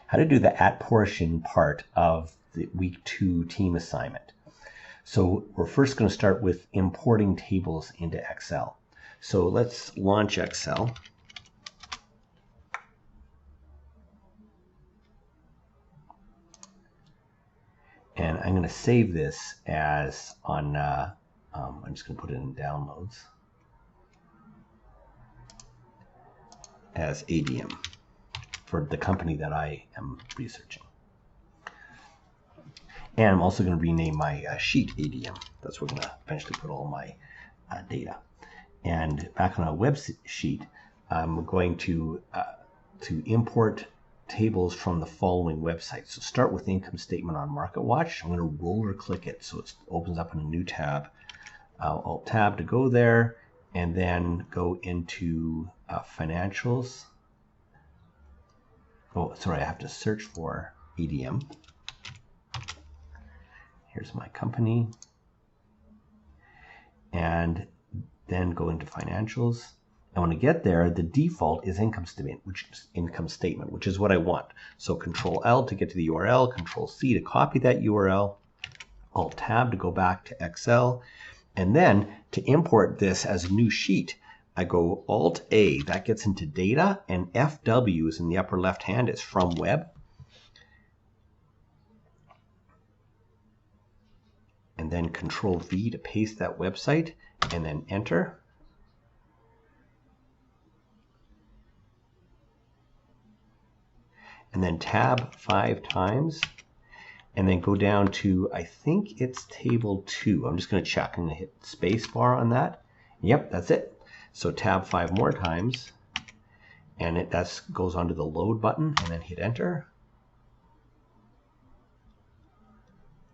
how to do the at portion part of the week 2 team assignment. So we're first going to start with importing tables into Excel. So let's launch Excel. And I'm going to save this as on, I'm just going to put it in downloads as ADM for the company that I am researching. And I'm also going to rename my sheet ADM. That's where I'm going to eventually put all my data. And back on a web sheet, I'm going to import tables from the following websites. So start with income statement on MarketWatch. I'm going to roller click it so it opens up in a new tab. Alt tab to go there, and then go into financials. Oh, sorry, I have to search for ADM. Here's my company. And then go into financials. And when I get there, the default is income statement, which is what I want. So Control L to get to the URL, Control C to copy that URL, Alt Tab to go back to Excel, and then to import this as a new sheet, I go Alt A, that gets into data, and FW is in the upper left hand, is from web. And then Control V to paste that website, and then enter. And then tab 5 times, and then go down to, I think it's table 2. I'm just going to check. I'm going to hit space bar on that. Yep, that's it. So tab 5 more times, and that goes onto the load button, and then hit enter.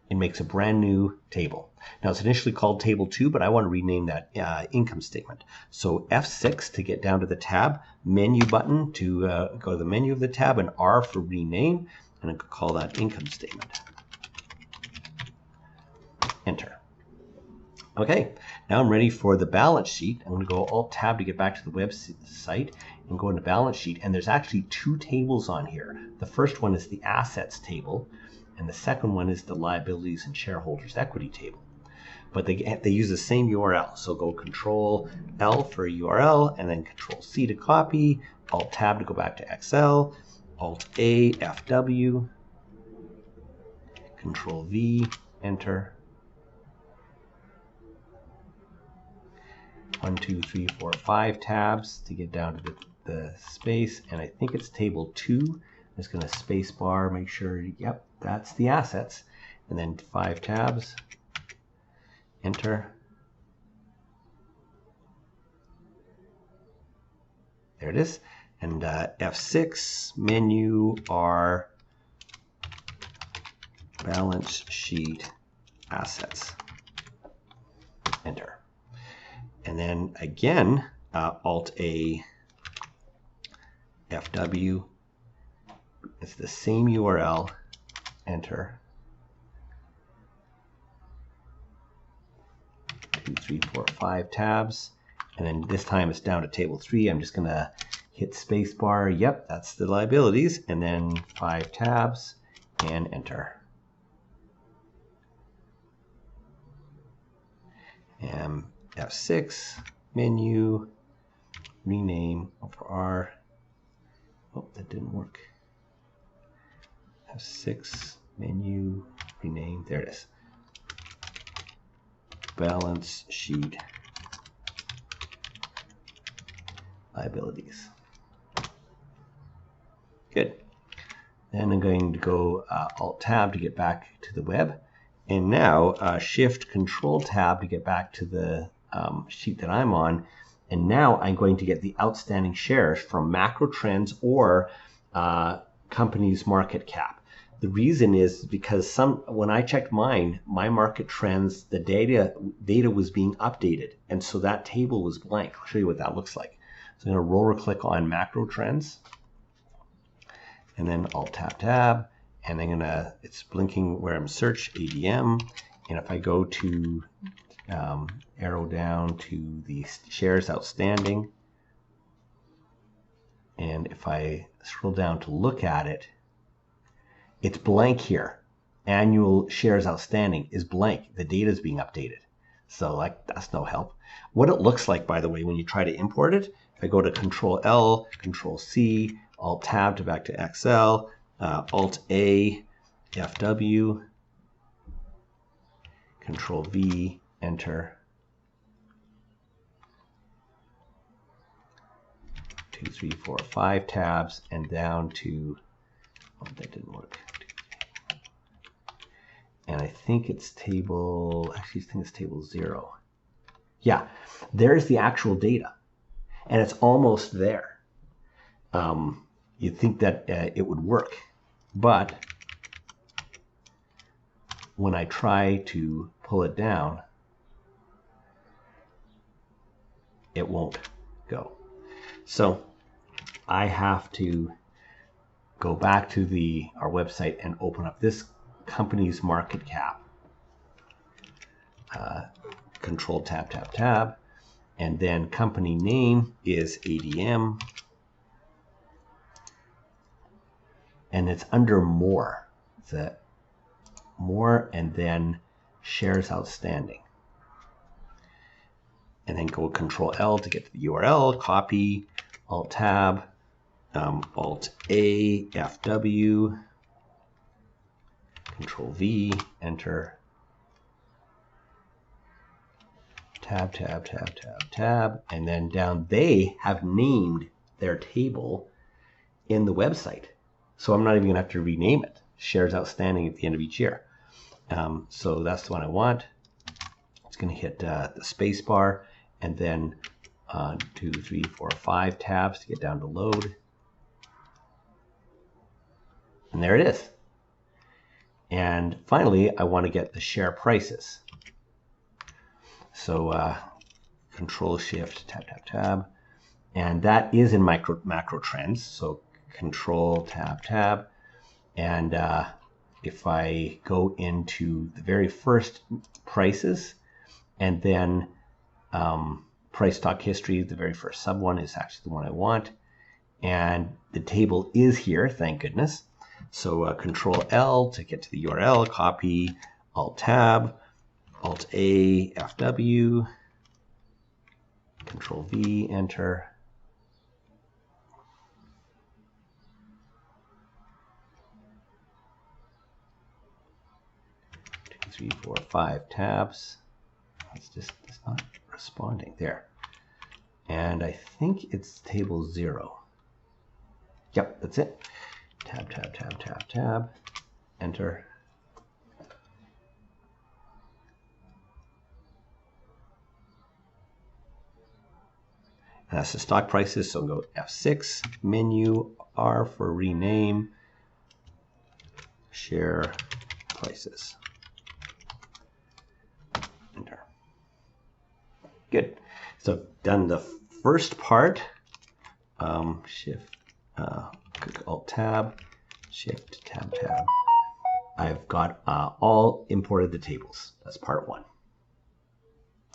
It makes a brand new table. Now it's initially called table 2, but I want to rename that income statement. So F6 to get down to the tab, menu button to go to the menu of the tab, and R for rename, and I could call that income statement. Enter. Okay, now I'm ready for the balance sheet. I'm going to go Alt Tab to get back to the website and go into balance sheet, and there's actually 2 tables on here. The first one is the assets table, and the second one is the liabilities and shareholders equity table. But they use the same URL. So go Control L for URL, and then Control C to copy, Alt Tab to go back to Excel, Alt A, FW, Control V, enter. 1, 2, 3, 4, 5 tabs to get down to the space, and I think it's table 2. I'm just going to space bar, make sure, yep, that's the assets, and then 5 tabs, enter. There it is, and F6, menu, R, balance sheet, assets, enter. And then again, Alt A, FW, it's the same URL, enter. 2, 3, 4, 5 tabs, and then this time it's down to table 3. I'm just going to hit space bar. Yep, that's the liabilities, and then 5 tabs, and enter. And F6, menu, rename for R. Oh, that didn't work. F6, menu, rename. There it is. Balance sheet, liabilities. Good. Then I'm going to go Alt Tab to get back to the web. And now Shift Control Tab to get back to the sheet that I'm on. And now I'm going to get the outstanding shares from Macro Trends or company's market cap. The reason is because when I checked mine, my Market Trends, the data was being updated, and so that table was blank. I'll show you what that looks like. So I'm going to roller click on Macro Trends, and then Alt Tab Tab, and I'm gonna, it's blinking where I'm search ADM, and if I go to arrow down to the shares outstanding, and if I scroll down to look at it, it's blank here. Annual shares outstanding is blank. The data is being updated. So like that's no help. What it looks like, by the way, when you try to import it, if I go to Control L, Control C, Alt Tab to back to Excel, Alt A, FW, Control V, enter. 2, 3, 4, 5 tabs, and down to, oh, that didn't work. And I think it's table, actually I think it's table 0. Yeah, there's the actual data, and it's almost there. You'd think that it would work, but when I try to pull it down, it won't go. So I have to go back to our website and open up this company's market cap. Control tab, tab, tab, and then company name is ADM, and it's under more. It's more, and then shares outstanding, and then go Control L to get to the URL, copy, Alt Tab, Alt A, FW, Control V, enter. Tab, tab, tab, tab, tab, and then down they have named their table in the website. So I'm not even going to have to rename it. Shares outstanding at the end of each year. So that's the one I want. It's going to hit the space bar, and then 2, 3, 4, 5 tabs to get down to load. And there it is. And finally, I want to get the share prices. So Control Shift, tab, tab, tab, and that is in macro trends. So Control tab, tab, and if I go into the very first prices, and then price stock history, the very first sub one is actually the one I want, and the table is here, thank goodness. So Control L to get to the URL, copy, Alt Tab, Alt A, FW, Control V, enter. Two, 3, 4, 5 tabs. It's not responding there. And I think it's table 0. Yep, that's it. Tab, tab, tab, tab, tab, enter. And that's the stock prices, so go F6, menu, R for rename, share prices. Enter. Good. So I've done the first part. Shift, Alt Tab, Shift, Tab, Tab. I've got all imported the tables. That's part 1.